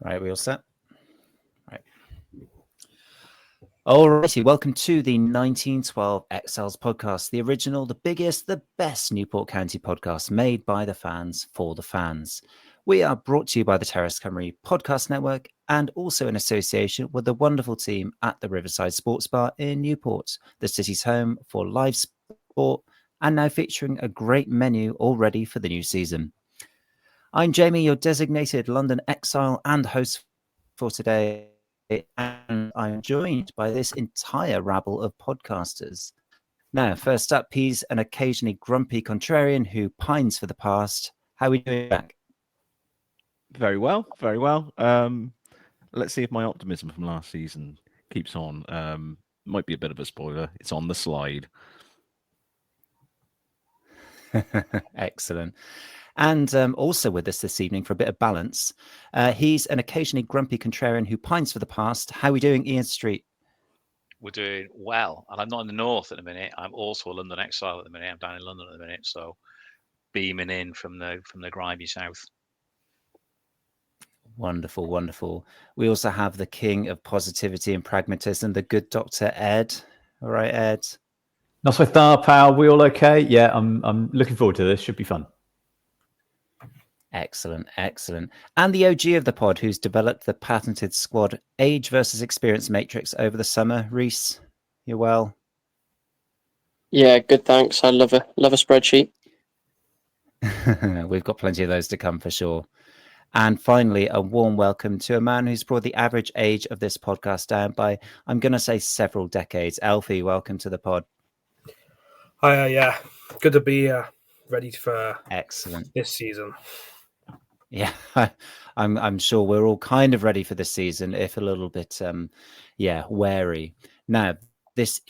Right, we all set? Right. All righty, welcome to the 1912 Exiles podcast, the original, the biggest, the best Newport County podcast made by the fans for the fans. We are brought to you by the Terrace Cymru Podcast Network and also in association with the wonderful team at the Riverside Sports Bar in Newport, the city's home for live sport and now featuring a great menu all ready for the new season. I'm Jamie, your designated London exile and host for today, and I'm joined by this entire rabble of podcasters. Now, first up, he's an occasionally grumpy contrarian who pines for the past. How are we doing back? Very well, very well. Let's see if my optimism from last season keeps on. Might be a bit of a spoiler. It's on the slide. Excellent. And also with us this evening for a bit of balance, he's an occasionally grumpy contrarian who pines for the past. How are we doing, Ian Street? We're doing well. And I'm not in the north at the minute. I'm also a London exile at the minute. I'm down in London at the minute. So beaming in from the grimy south. Wonderful, wonderful. We also have the king of positivity and pragmatism, the good Dr. Ed. All right, Ed. Not so far, pal. We all okay? Yeah, I'm looking forward to this. Should be fun. Excellent, excellent. And the OG of the pod who's developed the patented squad age versus experience matrix over the summer. Rhys, you well? Yeah, good, thanks. I love a spreadsheet. We've got plenty of those to come for sure. And finally, a warm welcome to a man who's brought the average age of this podcast down by, I'm going to say, several decades. Alfie, welcome to the pod. Hi, yeah. Good to be ready for Excellent this season. Yeah, I'm sure we're all kind of ready for this season, if a little bit, wary. Now, this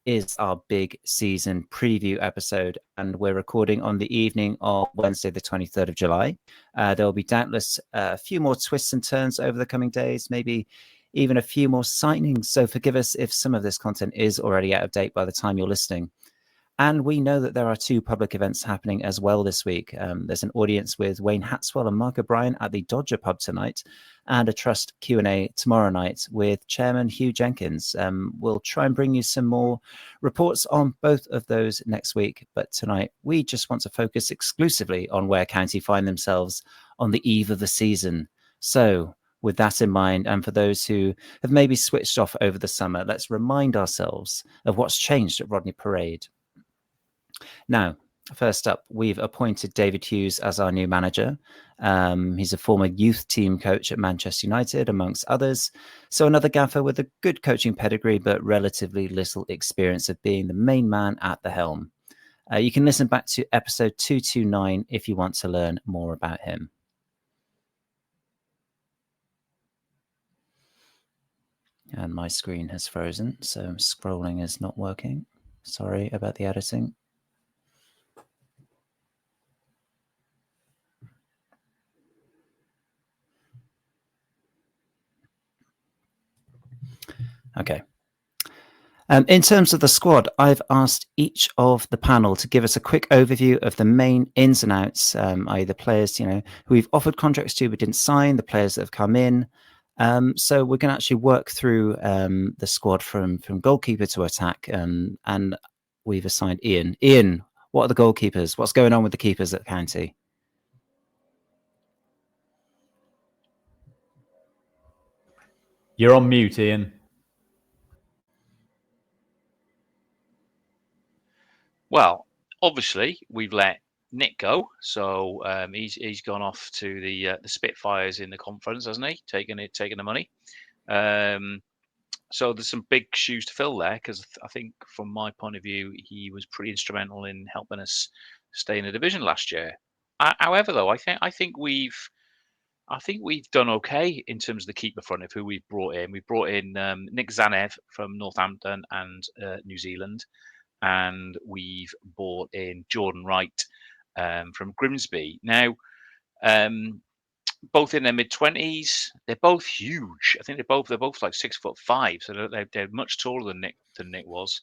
is our big season preview episode, and we're recording on the evening of Wednesday, the 23rd of July. There will be doubtless a few more twists and turns over the coming days, maybe even a few more signings. So forgive us if some of this content is already out of date by the time you're listening. And we know that there are two public events happening as well this week. There's an audience with Wayne Hatswell and Mark O'Brien at the Dodger Pub tonight, and a Trust Q&A tomorrow night with Chairman Hugh Jenkins. We'll try and bring you some more reports on both of those next week. But tonight, we just want to focus exclusively on where County find themselves on the eve of the season. So with that in mind, and for those who have maybe switched off over the summer, let's remind ourselves of what's changed at Rodney Parade. Now, first up, we've appointed David Hughes as our new manager. He's a former youth team coach at Manchester United, amongst others. So another gaffer with a good coaching pedigree, but relatively little experience of being the main man at the helm. You can listen back to episode 229 if you want to learn more about him. And my screen has frozen, so scrolling is not working. Sorry about the editing. Okay. In terms of the squad, I've asked each of the panel to give us a quick overview of the main ins and outs, i.e. the players, who we've offered contracts to but didn't sign, the players that have come in. So we're going to actually work through the squad from goalkeeper to attack, and we've assigned Ian. Ian, what are the goalkeepers? What's going on with the keepers at County? You're on mute, Ian. Well, obviously, we've let Nick go, so he's gone off to the Spitfires in the conference, hasn't he? Taking the money. So there's some big shoes to fill there, because I think, from my point of view, he was pretty instrumental in helping us stay in the division last year. However, though, I think we've done okay in terms of the keeper front of who we've brought in. We brought in Nick Zanev from Northampton and New Zealand, and we've brought in Jordan Wright from Grimsby. Now, both in their mid-20s, they're both huge. I think they're both like 6'5", so they're much taller than Nick was.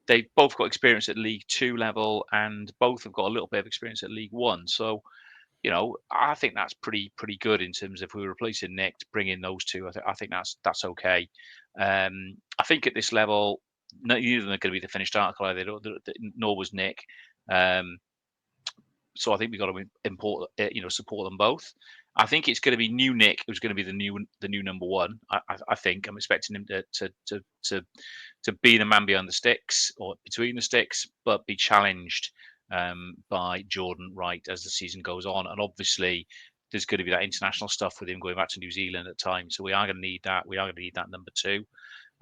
They've both got experience at League Two level, and both have got a little bit of experience at League One. So, I think that's pretty good in terms of if we're replacing Nick to bring in those two. I think that's okay. I think at this level, neither of them are going to be the finished article either, nor was Nick. So I think we've got to support them both. I think it's going to be new Nick who's going to be the new number one. I think I'm expecting him to be the man behind the sticks or between the sticks, but be challenged by Jordan Wright as the season goes on. And obviously, there's going to be that international stuff with him going back to New Zealand at times. So we are going to need that. We are going to need that number two.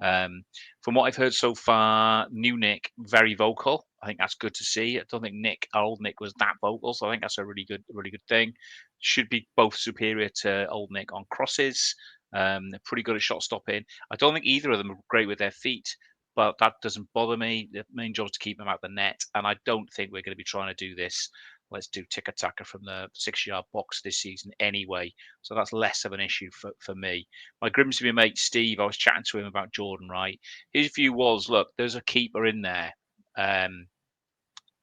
From what I've heard so far, new Nick, very vocal. I think that's good to see. I don't think our old Nick was that vocal, so I think that's a really good thing. Should be both superior to old Nick on crosses. They're pretty good at shot stopping. I don't think either of them are great with their feet, but that doesn't bother me. The main job is to keep them out the net, and I don't think we're going to be trying to do this. Let's do tick-a-tacker from the 6-yard box this season anyway. So that's less of an issue for me. My Grimsby mate, Steve, I was chatting to him about Jordan Wright. His view was, look, there's a keeper in there.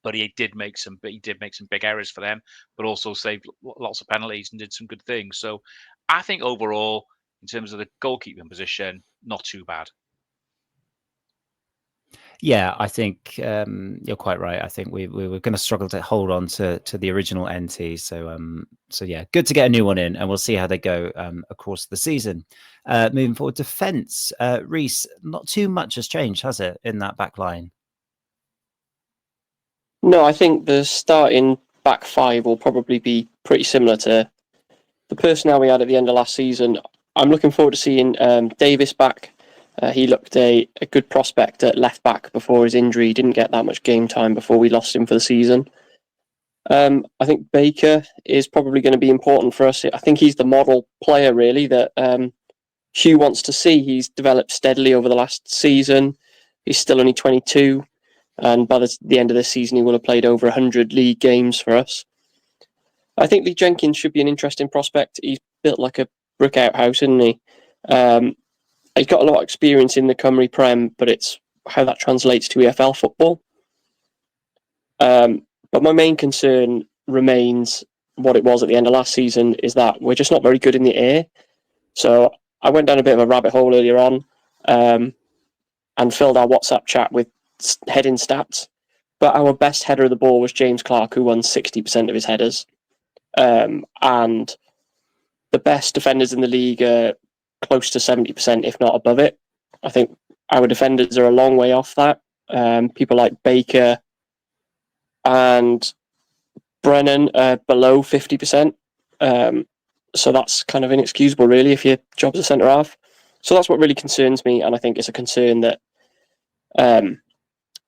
But he did make some big errors for them, but also saved lots of penalties and did some good things. So I think overall, in terms of the goalkeeping position, not too bad. Yeah, I think you're quite right. I think we were going to struggle to hold on to the original NT. So yeah, good to get a new one in, and we'll see how they go across the season. Moving forward, defence. Rhys, not too much has changed, has it, in that back line? No, I think the starting back five will probably be pretty similar to the personnel we had at the end of last season. I'm looking forward to seeing Davis back. He looked a good prospect at left back before his injury. He didn't get that much game time before we lost him for the season. I think Baker is probably going to be important for us. I think he's the model player, really, that Hugh wants to see. He's developed steadily over the last season. He's still only 22. And by the end of this season, he will have played over 100 league games for us. I think Lee Jenkins should be an interesting prospect. He's built like a brick outhouse, isn't he? He's got a lot of experience in the Cymru Prem, but it's how that translates to EFL football. But my main concern remains what it was at the end of last season, is that we're just not very good in the air. So I went down a bit of a rabbit hole earlier on and filled our WhatsApp chat with heading stats, but our best header of the ball was James Clark, who won 60% of his headers, and the best defenders in the league are close to 70%, if not above it. I think our defenders are a long way off that. People like Baker and Brennan are below 50%, so that's kind of inexcusable, really, if your job's a centre half. So that's what really concerns me, and I think it's a concern that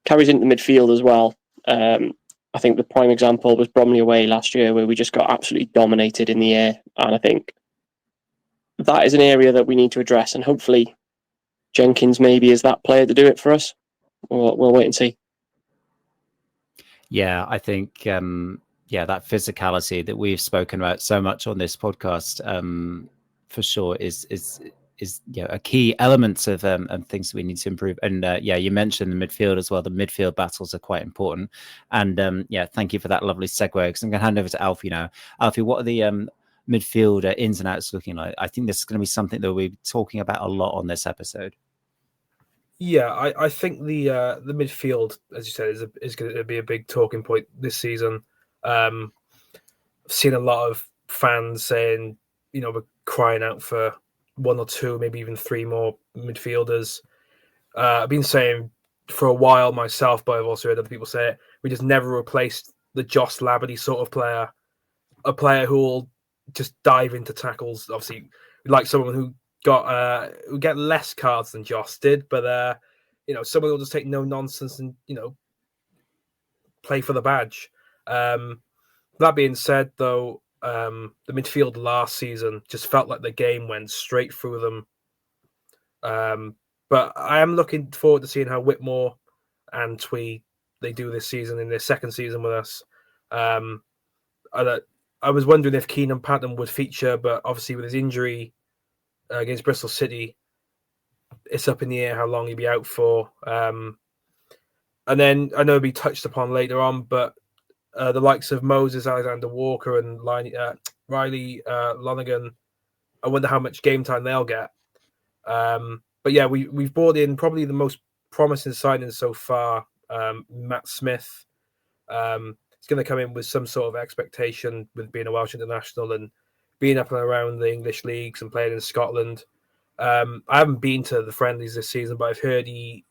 carries into midfield as well. I think the prime example was Bromley away last year, where we just got absolutely dominated in the air. And I think that is an area that we need to address. And hopefully Jenkins maybe is that player to do it for us. We'll wait and see. Yeah, I think that physicality that we've spoken about so much on this podcast, for sure, is a key element of things that we need to improve. And you mentioned the midfield as well. The midfield battles are quite important. And thank you for that lovely segue, because I'm going to hand over to Alfie now. Alfie, what are the midfield ins and outs looking like? I think this is going to be something that we'll be talking about a lot on this episode. Yeah, I think the midfield, as you said, is going to be a big talking point this season. I've seen a lot of fans saying, we're crying out for one or two, maybe even three more midfielders. I've been saying for a while myself, but I've also heard other people say it. We just never replaced the Joss Labadie sort of player, a player who will just dive into tackles. Obviously, we like someone who get less cards than Joss did, but someone who will just take no nonsense and play for the badge. That being said, though, the midfield last season just felt like the game went straight through them. But I am looking forward to seeing how Whitmore and Twee they do this season in their second season with us. I was wondering if Kenan Patton would feature, but obviously with his injury against Bristol City, it's up in the air how long he'll be out for. And then I know it'll be touched upon later on, but the likes of Moses, Alexander Walker, and Riley Lonergan. I wonder how much game time they'll get. But yeah, we've brought in probably the most promising signings so far. Matt Smith. He's going to come in with some sort of expectation with being a Welsh international and being up and around the English leagues and playing in Scotland. I haven't been to the friendlies this season, but I've heard the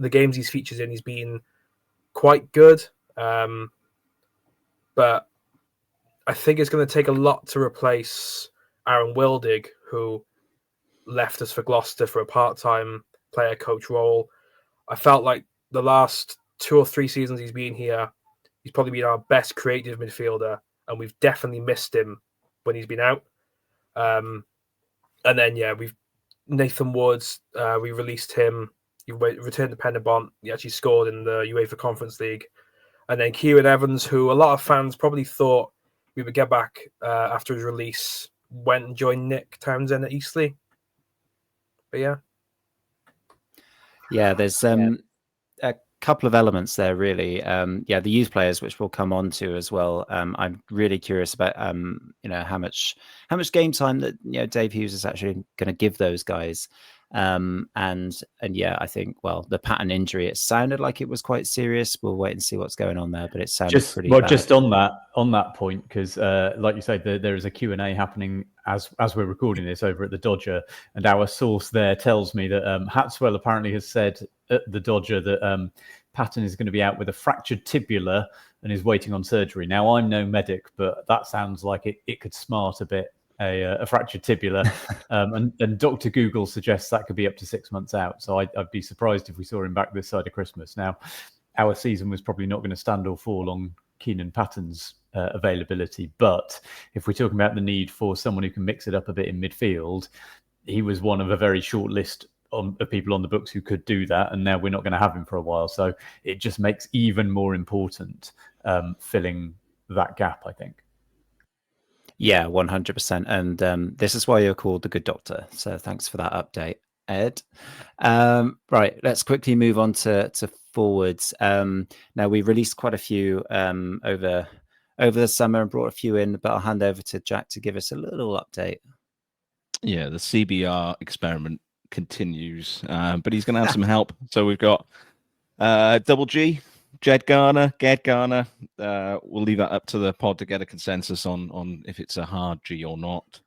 games he's featured in, he's been quite good. But I think it's going to take a lot to replace Aaron Wildig, who left us for Gloucester for a part-time player coach role. I felt like the last 2 or 3 seasons he's been here, he's probably been our best creative midfielder, and we've definitely missed him when he's been out. And then, we've Nathan Woods, we released him. He returned to Penybont. He actually scored in the UEFA Conference League. And then Kieran Evans, who a lot of fans probably thought we would get back after his release, went and joined Nick Townsend at Eastleigh. But there's a couple of elements there, really. The youth players, which we'll come on to as well. I'm really curious about how much game time that Dave Hughes is actually going to give those guys. I think the Patton injury, it sounded like it was quite serious. We'll wait and see what's going on there, but it sounded pretty bad. Just on that point, because like you say, there is a Q&A happening as we're recording this over at the Dodger, and our source there tells me that Hatswell apparently has said at the Dodger that Patton is going to be out with a fractured tibula and is waiting on surgery. Now, I'm no medic, but that sounds like it could smart a bit. A fractured tibula, and Dr. Google suggests that could be up to 6 months out. So I'd be surprised if we saw him back this side of Christmas. Now, our season was probably not going to stand or fall on Kenan Patton's availability, but if we're talking about the need for someone who can mix it up a bit in midfield, he was one of a very short list of people on the books who could do that, and now we're not going to have him for a while. So it just makes even more important filling that gap, I think. Yeah, 100%. And this is why you're called the Good Doctor. So thanks for that update, Ed. Right, let's quickly move on to forwards. Now, we released quite a few over the summer and brought a few in, but I'll hand over to Jack to give us a little update. Yeah, the CBR experiment continues, but he's going to have some help. So we've got Double G, Jed Garner, we'll leave that up to the pod to get a consensus on if it's a hard G or not.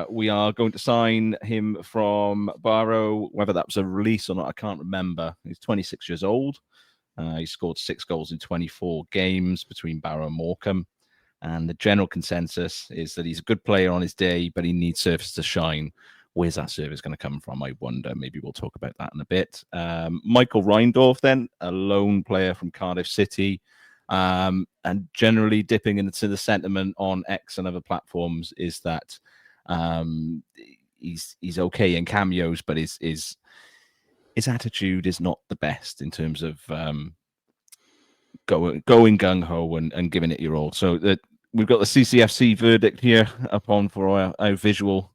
We are going to sign him from Barrow, whether that was a release or not, I can't remember. He's 26 years old. He scored 6 goals in 24 games between Barrow and Morecambe. And the general consensus is that he's a good player on his day, but he needs surface to shine. Where's that service going to come from? I wonder. Maybe we'll talk about that in a bit. Michael Reindorf, then, a lone player from Cardiff City, and generally dipping into the sentiment on X and other platforms is that he's okay in cameos, but his attitude is not the best in terms of going gung-ho and giving it your all. So that we've got the CCFC verdict here upon for our visual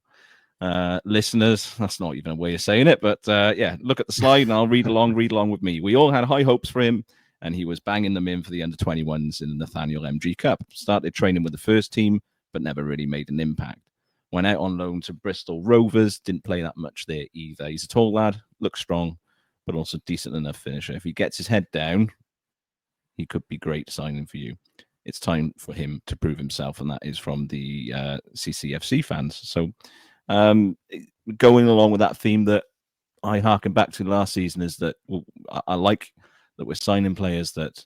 listeners. That's not even a way of saying it, but look at the slide and I'll read along with me. We all had high hopes for him, and he was banging them in for the under-21s in the Nathaniel MG Cup. Started training with the first team, but never really made an impact. Went out on loan to Bristol Rovers, didn't play that much there either. He's a tall lad, looks strong, but also decent enough finisher. If he gets his head down, he could be great signing for you. It's time for him to prove himself, and that is from the CCFC fans. So going along with that theme that I harken back to last season is that I like that we're signing players that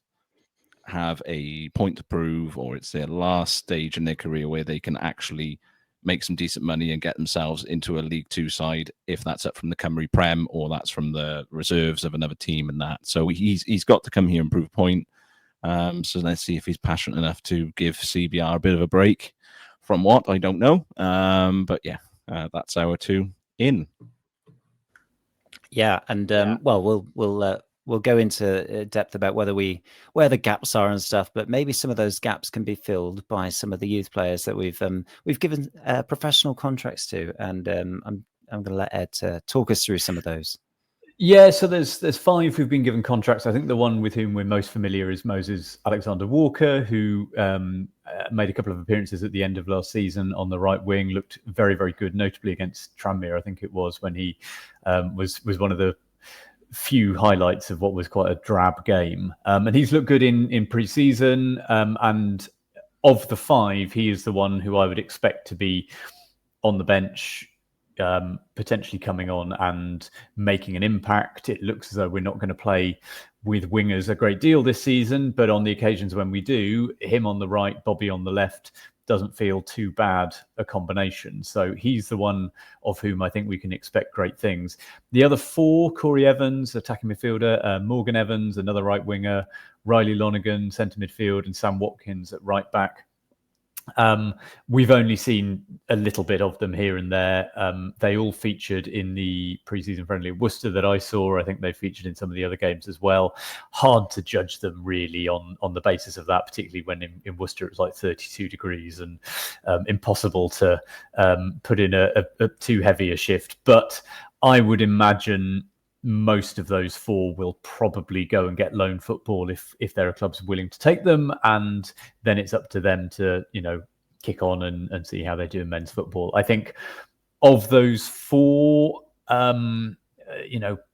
have a point to prove, or it's their last stage in their career where they can actually make some decent money and get themselves into a League Two side, if that's up from the Cymru Prem or that's from the reserves of another team and that. So he's got to come here and prove a point. So let's see if he's passionate enough to give CBR a bit of a break. From what, I don't know. But yeah, that's our 2 in. Yeah, and we'll go into depth about where the gaps are and stuff, but maybe some of those gaps can be filled by some of the youth players that we've given professional contracts to, and I'm going to let Ed talk us through some of those. Yeah, so there's 5 who've been given contracts. I think the one with whom we're most familiar is Moses Alexander-Walker, who made a couple of appearances at the end of last season on the right wing, looked very, very good, notably against Tranmere, I think it was, when he was one of the few highlights of what was quite a drab game. And he's looked good in pre-season. And of the 5, he is the one who I would expect to be on the bench, potentially coming on and making an impact. It looks as though we're not going to play with wingers a great deal this season, but on the occasions when we do, him on the right, Bobby on the left, doesn't feel too bad a combination. So he's the one of whom I think we can expect great things. The other 4, Corey Evans, attacking midfielder, Morgan Evans, another right winger, Riley Lonergan, centre midfield, and Sam Watkins at right back. We've only seen a little bit of them here and there. They all featured in the pre-season friendly at Worcester that I saw. I think they featured in some of the other games as well. Hard to judge them really on the basis of that, particularly when in Worcester it was like 32 degrees and impossible to put in a too heavy a shift. But I would imagine most of those 4 will probably go and get loan football if there are clubs willing to take them, and then it's up to them to kick on and see how they do in men's football. I think of those 4,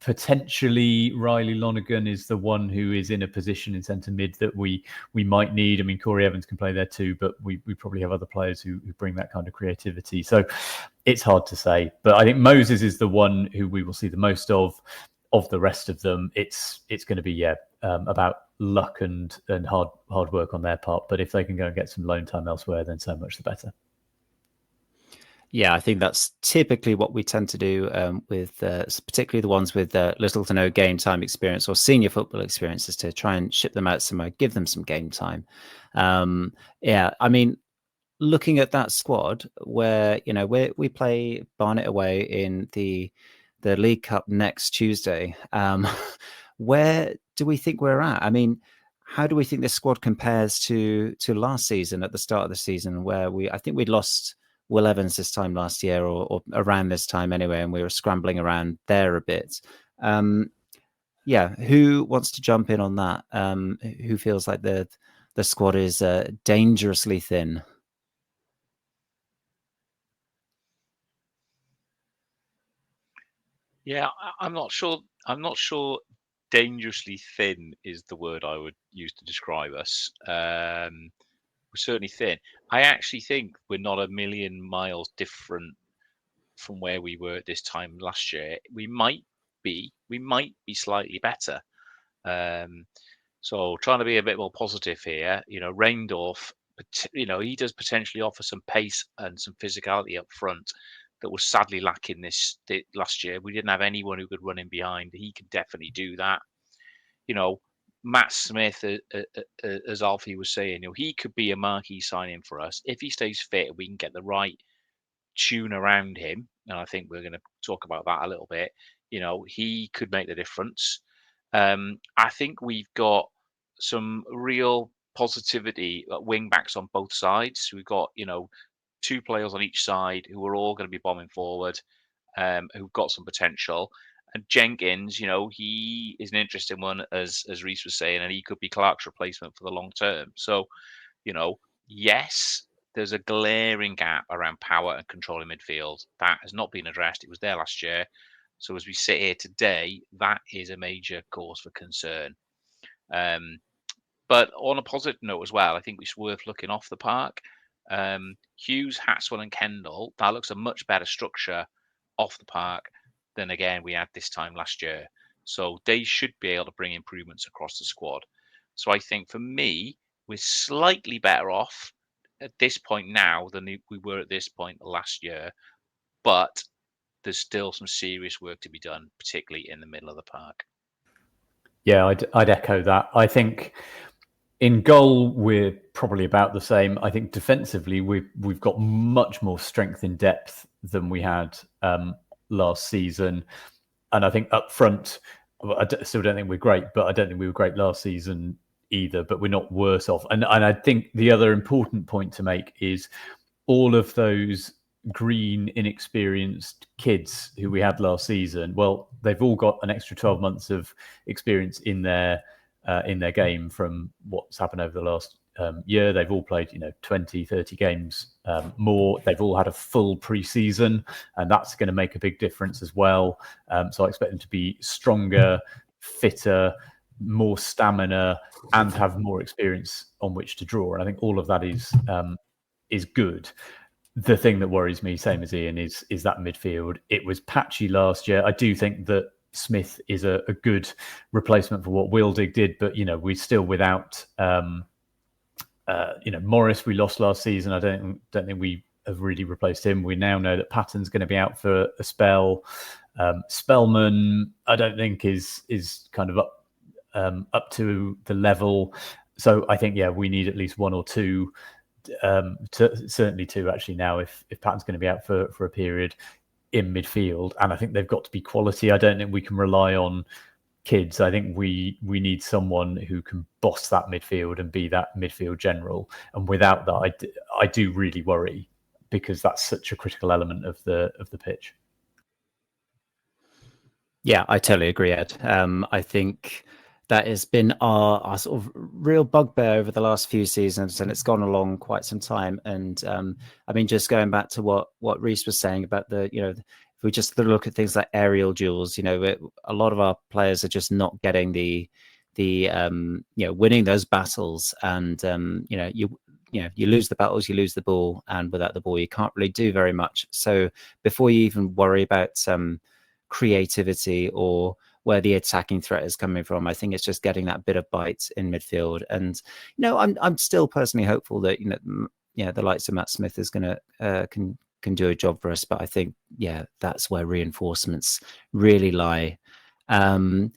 potentially Riley Lonergan is the one who is in a position in centre mid that we might need. I mean, Corey Evans can play there too, but we probably have other players who bring that kind of creativity. So it's hard to say, but I think Moses is the one who we will see the most of. Of the rest of them, it's going to be about luck and hard work on their part. But if they can go and get some loan time elsewhere, then so much the better. Yeah, I think that's typically what we tend to do with particularly the ones with little to no game time experience or senior football experience, is to try and ship them out somewhere, give them some game time. I mean, looking at that squad where we play Barnet away in the League Cup next Tuesday, where do we think we're at? I mean, how do we think this squad compares to last season at the start of the season, where I think we'd lost Will Evans this time last year, or around this time anyway, and we were scrambling around there a bit. Who wants to jump in on that? Who feels like the squad is dangerously thin? Yeah, I'm not sure. Dangerously thin is the word I would use to describe us. We're certainly thin. I actually think we're not a million miles different from where we were at this time last year. We might be slightly better. So trying to be a bit more positive here. Raynes, he does potentially offer some pace and some physicality up front that was sadly lacking this last year. We didn't have anyone who could run in behind. He can definitely do that. Matt Smith, as Alfie was saying, he could be a marquee signing for us if he stays fit. We can get the right tune around him, and I think we're going to talk about that a little bit. He could make the difference. I think we've got some real positivity at Wingbacks on both sides. We've got 2 players on each side who are all going to be bombing forward, who've got some potential. And Jenkins, he is an interesting one, as Rhys was saying, and he could be Clark's replacement for the long term. So, yes, there's a glaring gap around power and control in midfield. That has not been addressed. It was there last year. So as we sit here today, that is a major cause for concern. But on a positive note as well, I think it's worth looking off the park. Hughes, Hatswell and Kendall, that looks a much better structure off the park than, again, we had this time last year. So they should be able to bring improvements across the squad. So I think for me, we're slightly better off at this point now than we were at this point last year. But there's still some serious work to be done, particularly in the middle of the park. Yeah, I'd echo that. I think in goal, we're probably about the same. I think defensively, we've got much more strength in depth than we had last season. And I think up front, I still don't think we're great, but I don't think we were great last season either, but we're not worse off. And I think the other important point to make is all of those green, inexperienced kids who we had last season, well, they've all got an extra 12 months of experience in their game from what's happened over the last year. They've all played 20, 30 games more. They've all had a full pre-season, and that's going to make a big difference as well. So I expect them to be stronger, fitter, more stamina, and have more experience on which to draw. And I think all of that is good. The thing that worries me, same as Ian, is that midfield. It was patchy last year. I do think that Smith is a good replacement for what Wildig did, but we're still without Morris. We lost last season. I don't think we have really replaced him. We now know that Patton's going to be out for a spell. Spellman, I don't think is kind of up to the level. So I think we need at least one or two, certainly two actually now. If Patton's going to be out for a period in midfield, and I think they've got to be quality. I don't think we can rely on kids. I think we need someone who can boss that midfield and be that midfield general. And without that, I do really worry, because that's such a critical element of the pitch. Yeah, I totally agree, Ed. I think that has been our sort of real bugbear over the last few seasons, and it's gone along quite some time. And I mean, just going back to what Rhys was saying about if we just look at things like aerial duels, a lot of our players are just not getting the winning those battles, and you lose the battles, you lose the ball, and without the ball, you can't really do very much. So before you even worry about creativity or where the attacking threat is coming from, I think it's just getting that bit of bite in midfield. And I'm still personally hopeful that the likes of Matt Smith is going to can do a job for us. But I think that's where reinforcements really lie. I'll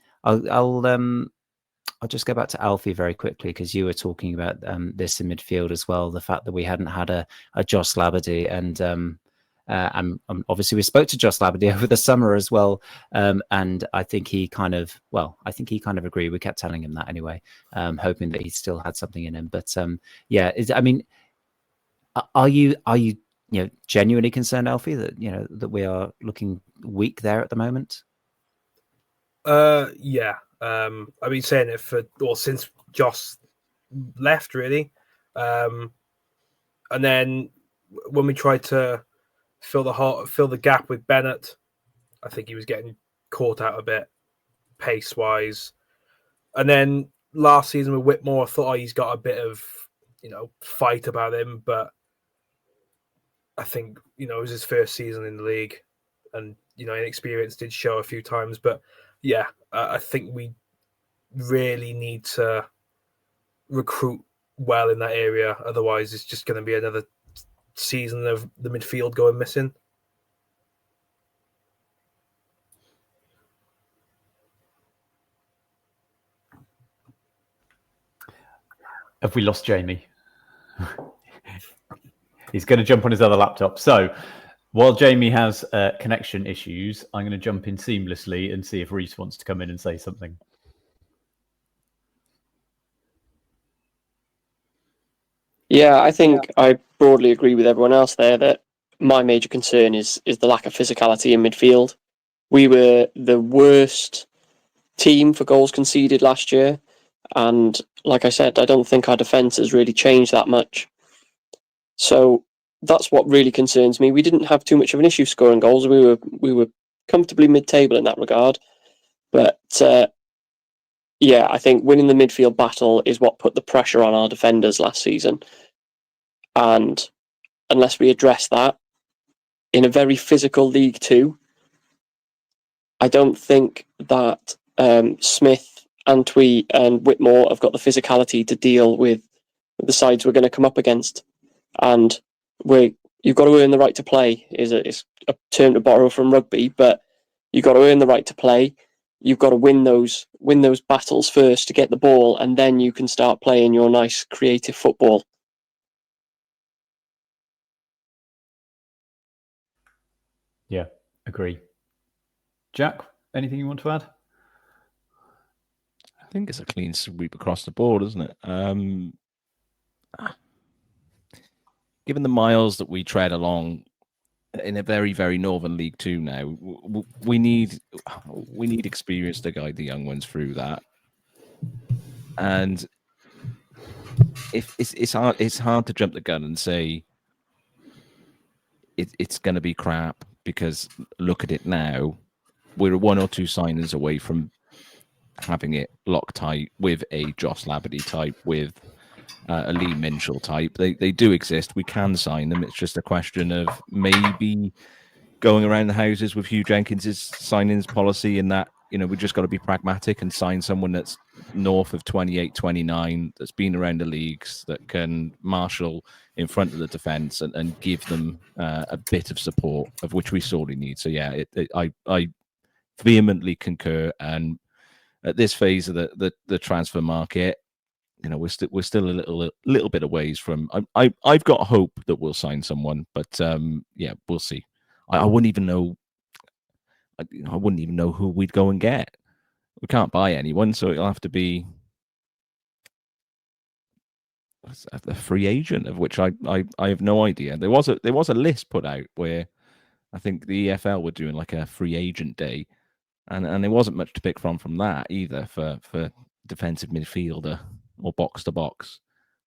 just go back to Alfie very quickly, because you were talking about this in midfield as well. The fact that we hadn't had a Josh Labadie, and obviously we spoke to Josh Labadie over the summer as well, and I think he kind of agreed. We kept telling him that anyway, hoping that he still had something in him. But are you genuinely concerned, Alfie, that that we are looking weak there at the moment? Yeah. I've been saying it since Josh left, really. And then when we tried to fill the gap with Bennett, I think he was getting caught out a bit pace wise. And then last season with Whitmore, I thought he's got a bit of fight about him, but I think it was his first season in the league, and inexperience did show a few times. But yeah, I think we really need to recruit well in that area. Otherwise, it's just going to be another season of the midfield going missing. Have we lost Jamie? He's going to jump on his other laptop. So while Jamie has connection issues, I'm going to jump in seamlessly and see if Rhys wants to come in and say something. Yeah, I think I broadly agree with everyone else there that my major concern is the lack of physicality in midfield. We were the worst team for goals conceded last year, and like I said, I don't think our defence has really changed that much. So that's what really concerns me. We didn't have too much of an issue scoring goals. We were comfortably mid-table in that regard, but I think winning the midfield battle is what put the pressure on our defenders last season. And unless we address that in a very physical League Two, I don't think that Smith, Antwi and Whitmore have got the physicality to deal with the sides we're going to come up against. And you've got to earn the right to play is a term to borrow from rugby, but you've got to earn the right to play. You've got to win those battles first to get the ball, and then you can start playing your nice creative football. Yeah, agree. Jack, anything you want to add? I think it's a clean sweep across the board, isn't it? Given the miles that we tread along in a very, very Northern League Two now. We need experience to guide the young ones through that. And if it's hard to jump the gun and say it's going to be crap, because look at it now. We're 1 or 2 signings away from having it locked tight with a Joss Labadie type, with a Lee Minshall type. They do exist. We can sign them. It's just a question of maybe going around the houses with Hugh Jenkins's signings policy, in that, we just got to be pragmatic and sign someone that's north of 28, 29, that's been around the leagues, that can marshal in front of the defence and give them a bit of support, of which we sorely need. So yeah, I vehemently concur. And at this phase of the transfer market, we're still a little bit of ways from. I've got hope that we'll sign someone, but yeah, we'll see. I wouldn't even know. I wouldn't even know who we'd go and get. We can't buy anyone, so it'll have to be a free agent, of which I have no idea. There was a list put out where I think the EFL were doing like a free agent day, and there wasn't much to pick from that either for defensive midfielder or box to box.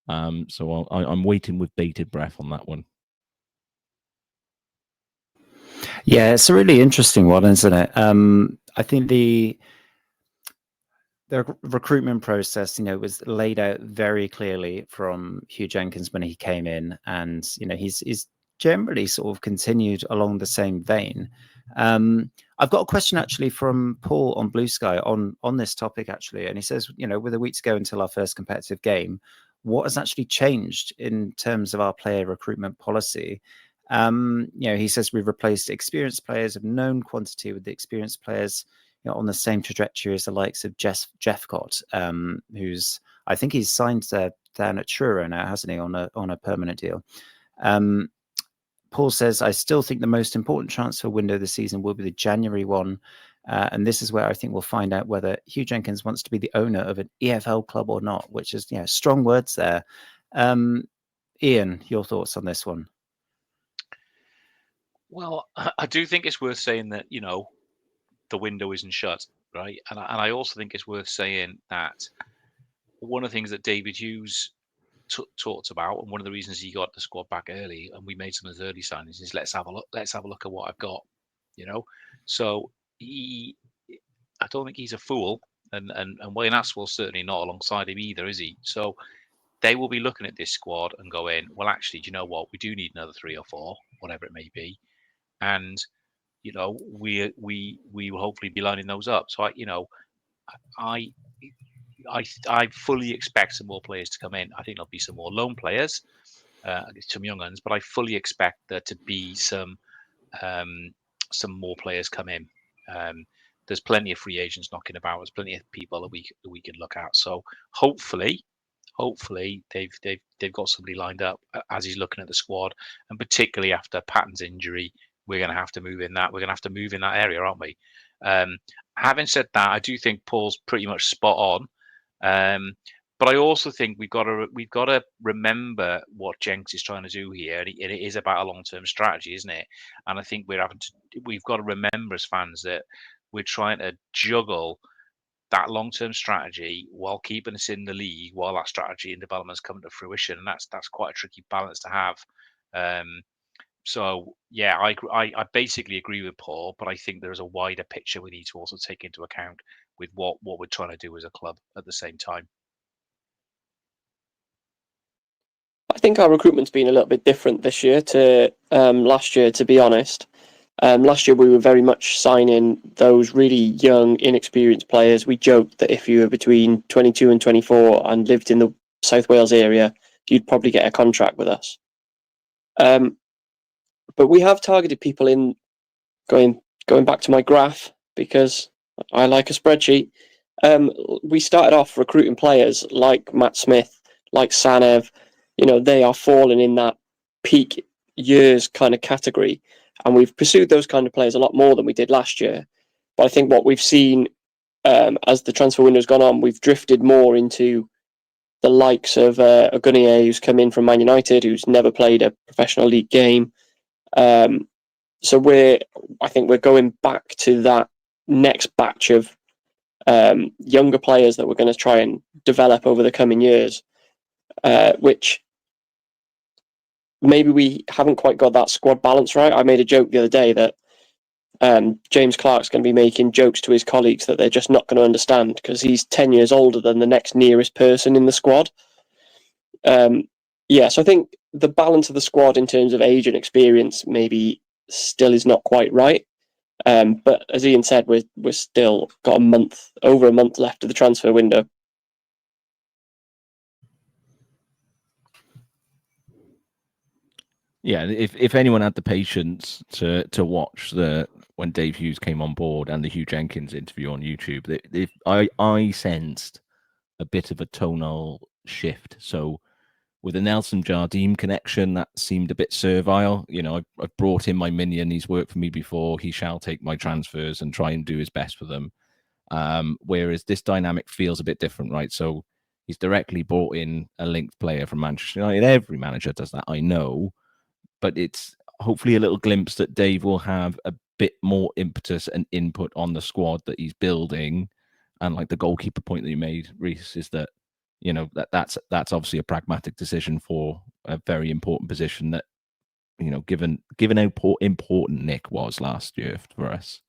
So I'm waiting with bated breath on that one. Yeah, it's a really interesting one, isn't it? I think the recruitment process, was laid out very clearly from Hugh Jenkins when he came in, and he's generally sort of continued along the same vein. I've got a question actually from Paul on Blue Sky on this topic actually, and he says, with a week to go until our first competitive game, what has actually changed in terms of our player recruitment policy? He says we've replaced experienced players of known quantity with the experienced players on the same trajectory as the likes of Jeffcott, who's, I think he's signed down at Truro now, hasn't he, on a permanent deal. Paul says, I still think the most important transfer window this season will be the January one. And this is where I think we'll find out whether Hugh Jenkins wants to be the owner of an EFL club or not, which is, strong words there. Ian, your thoughts on this one? Well, I do think it's worth saying that, the window isn't shut, right? And I also think it's worth saying that one of the things that David Hughes talked about, and one of the reasons he got the squad back early and we made some of those early signings, is let's have a look at what I've got, So I don't think he's a fool, and Wayne Aswell's certainly not alongside him either, is he? So they will be looking at this squad and going, well, actually, do you know what? We do need another 3 or 4, whatever it may be, and we will hopefully be lining those up. So I fully expect some more players to come in. I think there'll be some more loan players, some young ones, but I fully expect there to be some more players come in. There's plenty of free agents knocking about. There's plenty of people that we can look at. So hopefully they've got somebody lined up as he's looking at the squad, and particularly after Patton's injury, we're going to have to move in that. We're going to have to move in that area, aren't we? Having said that, I do think Paul's pretty much spot on. But I also think we've got to remember what Jenks is trying to do here. And it is about a long-term strategy, isn't it? And I think we've got to remember as fans that we're trying to juggle that long-term strategy while keeping us in the league, while that strategy and development's coming to fruition. And that's quite a tricky balance to have. So yeah, I basically agree with Paul, but I think there's a wider picture we need to also take into account with what we're trying to do as a club at the same time. I think our recruitment's been a little bit different this year to last year, to be honest. Last year we were very much signing those really young, inexperienced players. We joked that if you were between 22 and 24 and lived in the South Wales area, you'd probably get a contract with us. But we have targeted people in, going back to my graph, because I like a spreadsheet. We started off recruiting players like Matt Smith, like Sanev. They are falling in that peak years kind of category. And we've pursued those kind of players a lot more than we did last year. But I think what we've seen as the transfer window's gone on, we've drifted more into the likes of Ogunier, who's come in from Man United, who's never played a professional league game. So I think we're going back to that next batch of younger players that we're going to try and develop over the coming years, which maybe we haven't quite got that squad balance right. I made a joke the other day that James Clark's going to be making jokes to his colleagues that they're just not going to understand because he's 10 years older than the next nearest person in the squad. So I think the balance of the squad in terms of age and experience maybe still is not quite right. But as Ian said, we're still got over a month left of the transfer window. Yeah, if anyone had the patience to watch when Dave Hughes came on board and the Hugh Jenkins interview on YouTube, I sensed a bit of a tonal shift. So with the Nelson Jardim connection, that seemed a bit servile. I've brought in my minion. He's worked for me before. He shall take my transfers and try and do his best for them. Whereas this dynamic feels a bit different, right? So he's directly brought in a linked player from Manchester United. Every manager does that, I know. But it's hopefully a little glimpse that Dave will have a bit more impetus and input on the squad that he's building. And like the goalkeeper point that you made, Rhys, is that, that's obviously a pragmatic decision for a very important position that, given how important Nick was last year for us,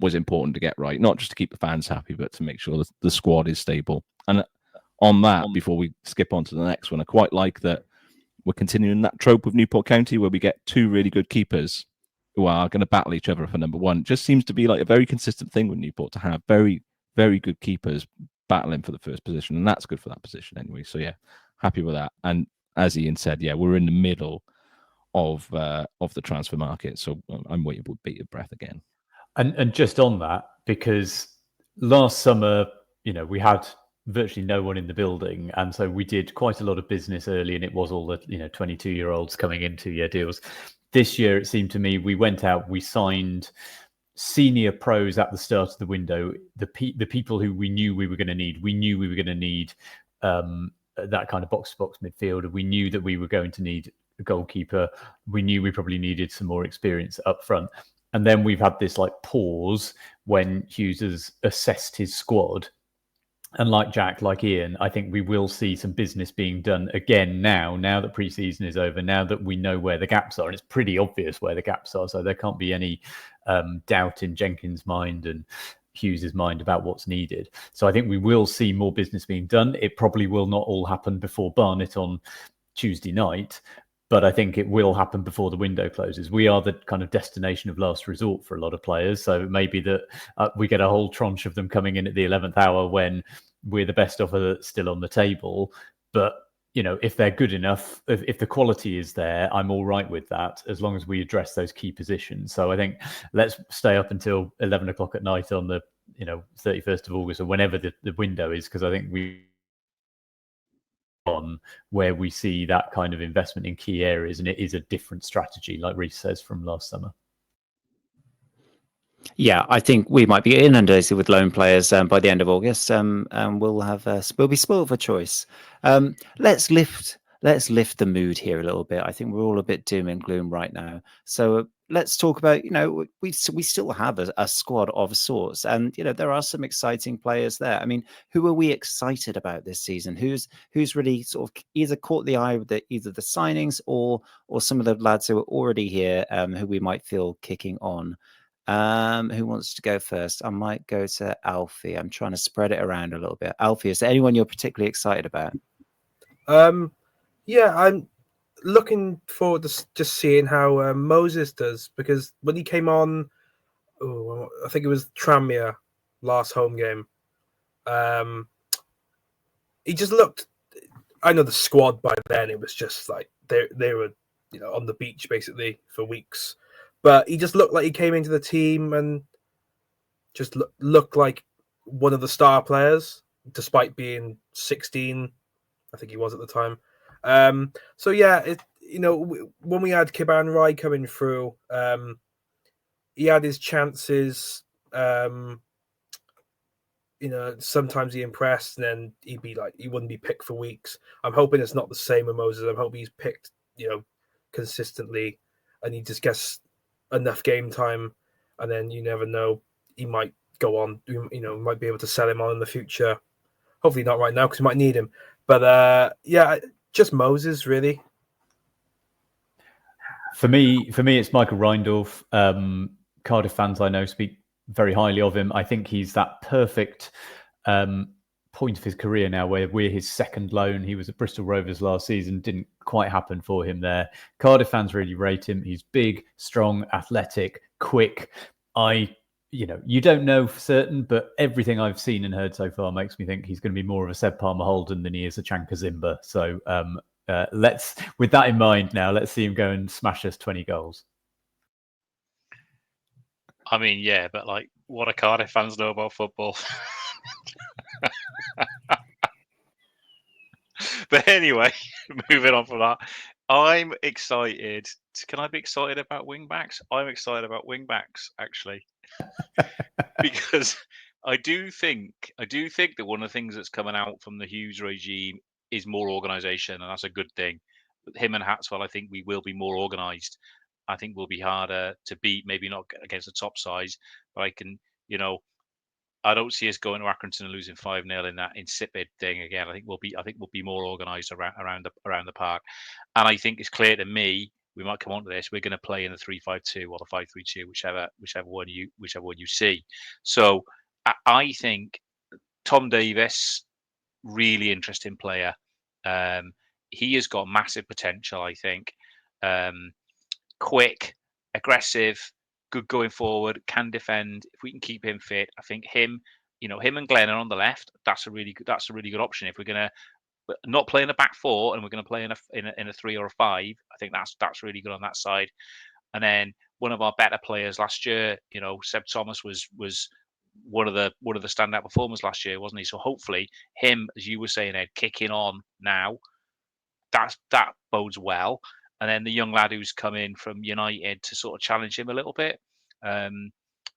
was important to get right, not just to keep the fans happy, but to make sure that the squad is stable. And on that, before we skip on to the next one, I quite like that we're continuing that trope with Newport County where we get two really good keepers who are going to battle each other for number one. It just seems to be like a very consistent thing with Newport to have very, very good keepers battling for the first position. And that's good for that position anyway. So yeah, happy with that. And as Ian said, yeah, we're in the middle of the transfer market. So I'm waiting with bated breath again. And just on that, because last summer, we had virtually no one in the building, and so we did quite a lot of business early, and it was all the 22-year-olds coming in 2-year deals. This year, it seemed to me, we went out, we signed senior pros at the start of the window, the people who we knew we were going to need. We knew we were going to need that kind of box-to-box midfielder. We knew that we were going to need a goalkeeper. We knew we probably needed some more experience up front. And then we've had this pause when Hughes has assessed his squad. And like Jack, like Ian, I think we will see some business being done again now that pre-season is over, now that we know where the gaps are. And it's pretty obvious where the gaps are. So there can't be any doubt in Jenkins' mind and Hughes' mind about what's needed. So I think we will see more business being done. It probably will not all happen before Barnet on Tuesday night, but I think it will happen before the window closes. We are the kind of destination of last resort for a lot of players. So it may be that we get a whole tranche of them coming in at the 11th hour when we're the best offer that's still on the table. But, if they're good enough, if the quality is there, I'm all right with that, as long as we address those key positions. So I think let's stay up until 11 o'clock at night on the, 31st of August or whenever the window is, because I think on where we see that kind of investment in key areas, and it is a different strategy, like Rhys says, from last summer. Yeah, I think we might be inundated with loan players by the end of August, and we'll be spoiled for choice. Let's lift the mood here a little bit. I think we're all a bit doom and gloom right now. So let's talk about, we still have a squad of sorts, and there are some exciting players there. I mean, who are we excited about this season? Who's really sort of either caught the eye with either the signings or some of the lads who are already here, who we might feel kicking on? Who wants to go first? I might go to Alfie. I'm trying to spread it around a little bit. Alfie, is there anyone you're particularly excited about? Yeah, I'm looking forward to just seeing how Moses does, because when he came on, I think it was Tranmere last home game. He just looked. I know the squad by then. It was just like they were on the beach basically for weeks. But he just looked like he came into the team and just looked like one of the star players, despite being 16, I think he was at the time. So yeah, when we had Kiban Rai coming through, he had his chances. Sometimes he impressed, and then he wouldn't be picked for weeks. I'm hoping it's not the same with Moses. I'm hoping he's picked, consistently, and he just gets enough game time, and then you never know, he might go on. You know, might be able to sell him on in the future. Hopefully not right now because we might need him. But yeah, just Moses really. For me, it's Michael Reindorf. Cardiff fans I know speak very highly of him. I think he's that perfect point of his career now where we're his second loan. He was at Bristol Rovers last season, didn't quite happen for him there. Cardiff fans really rate him. He's big, strong, athletic, quick. You don't know for certain, but everything I've seen and heard so far makes me think he's going to be more of a Seb Palmer Holden than he is a Chanka Zimba. So with that in mind now, let's see him go and smash us 20 goals. I mean, yeah, but like, what do Cardiff fans know about football? But anyway, moving on from that, I'm excited. Can I be excited about Wingbacks? I'm excited about Wingbacks, actually. Because I do think that one of the things that's coming out from the Hughes regime is more organisation, and that's a good thing. With him and Hatswell, I think we will be more organised. I think we'll be harder to beat, maybe not against the top sides, but I don't see us going to Accrington and losing 5-0 in that insipid thing again. I think we'll be more organised around the park, and I think it's clear to me. We might come on to this. We're going to play in the 3-5-2 or the 5-3-2, whichever one you see. So I think Tom Davis, really interesting player. He has got massive potential. I think quick, aggressive, good going forward, can defend. If we can keep him fit, I think him and Glennon on the left. That's a really good option. If we're gonna not play in a back four and we're going to play in a 3 or a 5, I think that's really good on that side. And then one of our better players last year, Seb Thomas was one of the standout performers last year, wasn't he? So hopefully him, as you were saying, Ed, kicking on now, that bodes well. And then the young lad who's come in from United to sort of challenge him a little bit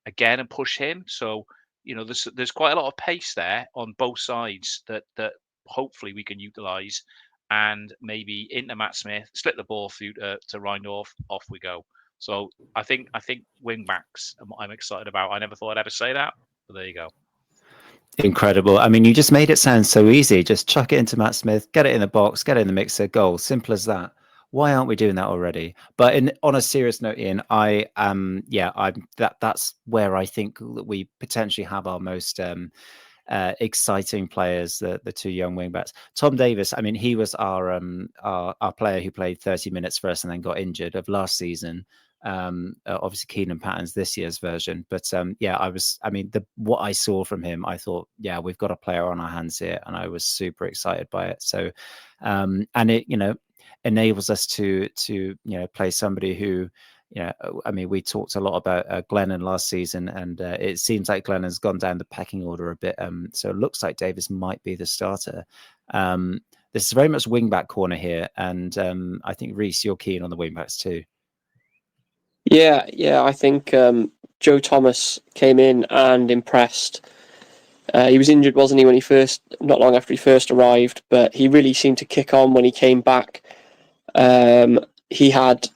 again and push him. So there's quite a lot of pace there on both sides that hopefully we can utilise, and maybe into Matt Smith, slip the ball through to Reindorf, off we go. So I think Wingbacks I'm excited about. I never thought I'd ever say that, but there you go. Incredible. I mean, you just made it sound so easy. Just chuck it into Matt Smith, get it in the box, get it in the mixer, goal. Simple as that. Why aren't we doing that already? But on a serious note, Ian, that's where I think that we potentially have our most exciting players, the two young wingbacks. Tom Davis, I mean, he was our player who played 30 minutes for us and then got injured of last season. Obviously Kenan Patton's this year's version, but what I saw from him, I thought, yeah, we've got a player on our hands here, and I was super excited by it. So and it enables us to play somebody who, I mean, we talked a lot about Glennon last season, and it seems like Glennon's gone down the pecking order a bit. So it looks like Davis might be the starter. This is very much wingback corner here, and I think Rhys, you're keen on the wingbacks too. Yeah, I think Joe Thomas came in and impressed. He was injured, wasn't he, not long after he first arrived, but he really seemed to kick on when he came back. He had,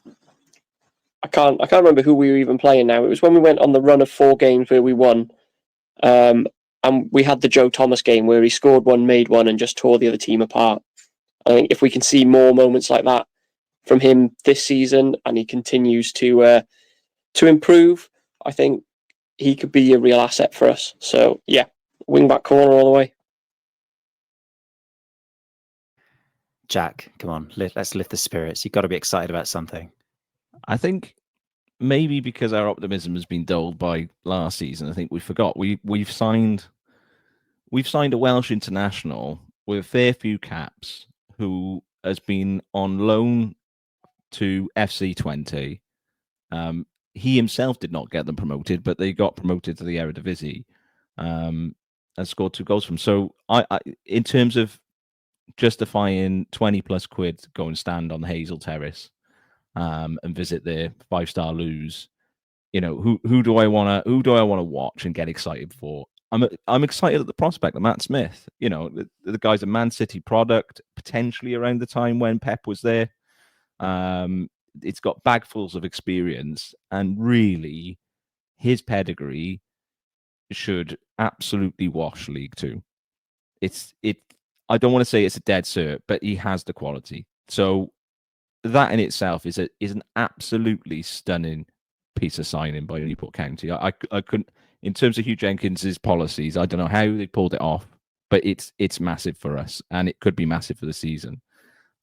I can't remember who we were even playing now. It was when we went on the run of 4 games where we won. And we had the Joe Thomas game where he scored one, made one, and just tore the other team apart. I think if we can see more moments like that from him this season, and he continues to improve, I think he could be a real asset for us. So yeah, wingback corner all the way. Jack, come on, let's lift the spirits. You've got to be excited about something. I think maybe because our optimism has been dulled by last season, I think we forgot we've signed a Welsh international with a fair few caps who has been on loan to FC20. He himself did not get them promoted, but they got promoted to the Eredivisie and scored 2 goals from. So I in terms of justifying 20 plus quid, go and stand on the Hazel Terrace and visit the 5-star loos, who do I want to watch and get excited for? I'm excited at the prospect of Matt Smith. The guy's a Man City product, potentially around the time when Pep was there. it's got bagfuls of experience, and really his pedigree should absolutely wash League Two. I don't want to say it's a dead cert, but he has the quality. So that in itself is an absolutely stunning piece of signing by Newport County. I couldn't, in terms of Hugh Jenkins's policies, I don't know how they pulled it off, but it's massive for us, and it could be massive for the season.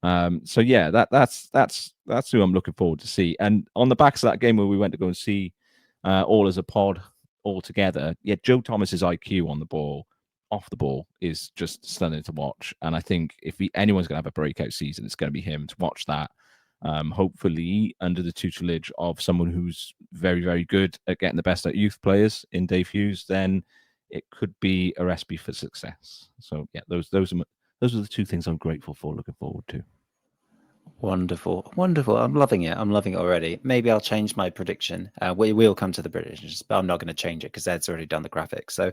So yeah, that's who I'm looking forward to see. And on the backs of that game where we went to go and see all as a pod all together, yeah, Joe Thomas's IQ on the ball, off the ball, is just stunning to watch. And I think if anyone's going to have a breakout season, it's going to be him. To watch that, hopefully under the tutelage of someone who's very, very good at getting the best out of youth players in Dave Hughes, then it could be a recipe for success. So yeah, those are the two things I'm grateful for, looking forward to. Wonderful. I'm loving it already. Maybe I'll change my prediction. We'll come to the predictions, but I'm not going to change it because Ed's already done the graphics. So,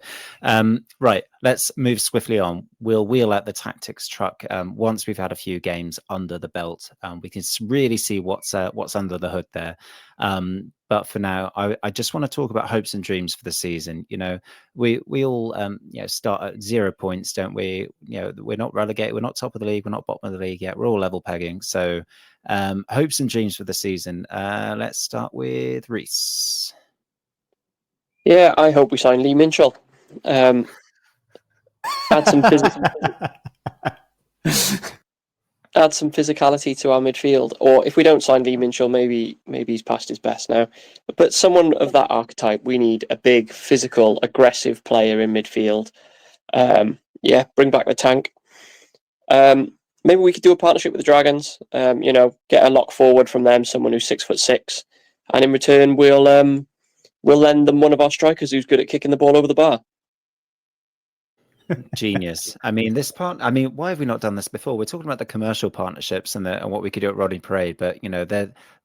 right, let's move swiftly on. We'll wheel out the tactics truck once we've had a few games under the belt. We can really see what's under the hood there. But for now, I just want to talk about hopes and dreams for the season. You know, we all start at 0 points, don't we? You know, we're not relegated, we're not top of the league, we're not bottom of the league yet. We're all level pegging. So, hopes and dreams for the season. Let's start with Rhys. Yeah, I hope we sign Lee Minchell. Add some add some physicality to our midfield. Or if we don't sign Lee Minchell, maybe he's past his best now. But someone of that archetype, we need a big, physical, aggressive player in midfield. Bring back the tank. Maybe we could do a partnership with the Dragons. Get a lock forward from them, someone who's 6'6", and in return we'll lend them one of our strikers who's good at kicking the ball over the bar. Genius. I mean, why have we not done this before? We're talking about the commercial partnerships and what we could do at Rodney Parade, but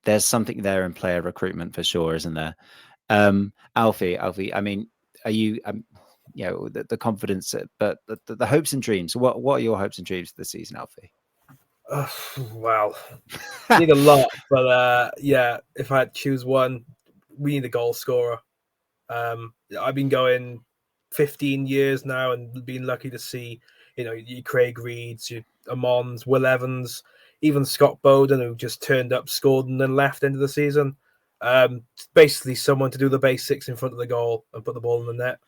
there's something there in player recruitment for sure, isn't there? Alfie, I mean, are you the confidence, but the hopes and dreams, what are your hopes and dreams for the season, Alfie? Well, need a lot, but if I had to choose one, we need a goal scorer. I've been going 15 years now and been lucky to see, your Craig Reeds, your Amons, Will Evans, even Scott Bowden, who just turned up, scored, and then left into the season. Basically, someone to do the basics in front of the goal and put the ball in the net.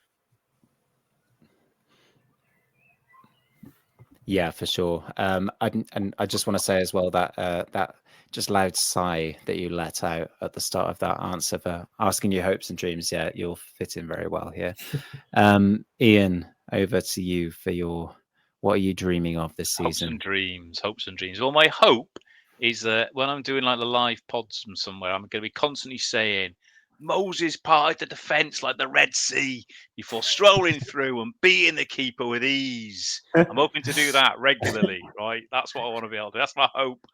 Yeah, for sure. I just want to say as well that that just loud sigh that you let out at the start of that answer for asking your hopes and dreams. Yeah, you'll fit in very well here. Ian, over to you for what are you dreaming of this season? Hopes and dreams. Well, my hope is that when I'm doing like the live pods from somewhere, I'm going to be constantly saying, Moses parted the defence like the Red Sea before strolling through and beating the keeper with ease. I'm hoping to do that regularly, right? That's what I want to be able to do. That's my hope.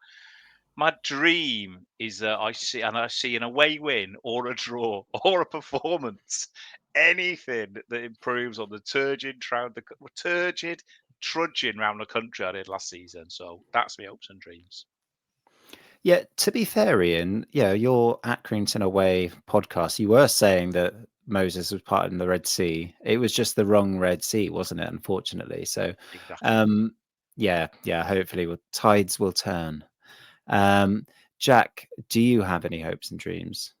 My dream is that I see an away win or a draw or a performance, anything that improves on the turgid trudging around the country I did last season. So that's my hopes and dreams. Yeah, to be fair, Ian, your Accrington Away podcast, you were saying that Moses was part of the Red Sea. It was just the wrong Red Sea, wasn't it? Unfortunately. So, exactly. Hopefully tides will turn. Jack, do you have any hopes and dreams?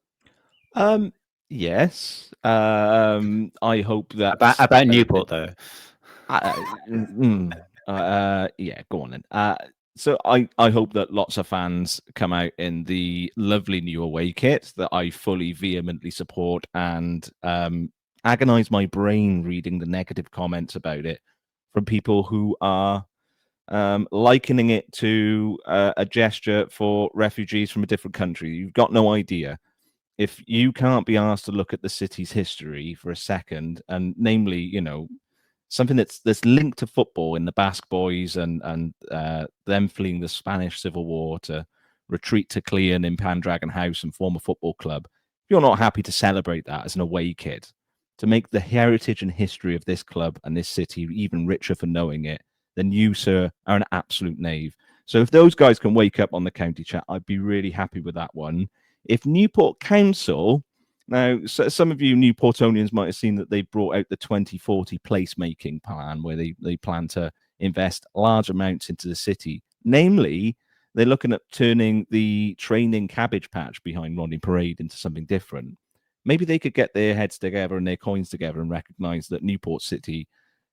Yes. I hope that about Newport though. Yeah, go on then. So I hope that lots of fans come out in the lovely new away kit that I fully vehemently support, and agonize my brain reading the negative comments about it from people who are likening it to a gesture for refugees from a different country. You've got no idea. If you can't be asked to look at the city's history for a second, and namely, something that's linked to football in the Basque Boys and them fleeing the Spanish Civil War to retreat to Cleon in Pendragon House and form a football club, if you're not happy to celebrate that as an away kit, to make the heritage and history of this club and this city even richer for knowing it, then you, sir, are an absolute knave. So if those guys can wake up on the county chat, I'd be really happy with that one. If Newport Council, now some of you Newportonians might have seen that they brought out the 2040 placemaking plan, where they plan to invest large amounts into the city. Namely, they're looking at turning the training cabbage patch behind Rodney Parade into something different. Maybe they could get their heads together and their coins together and recognize that Newport City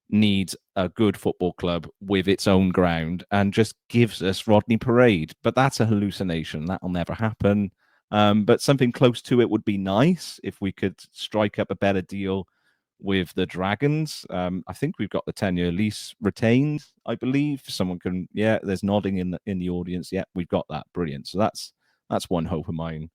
needs a good football club with its own ground and just gives us Rodney Parade. But that's a hallucination. That'll never happen. But something close to it would be nice if we could strike up a better deal with the Dragons. I think we've got the 10-year lease retained, I believe. Someone can, yeah, there's nodding in the audience. Yeah, we've got that. Brilliant. So that's one hope of mine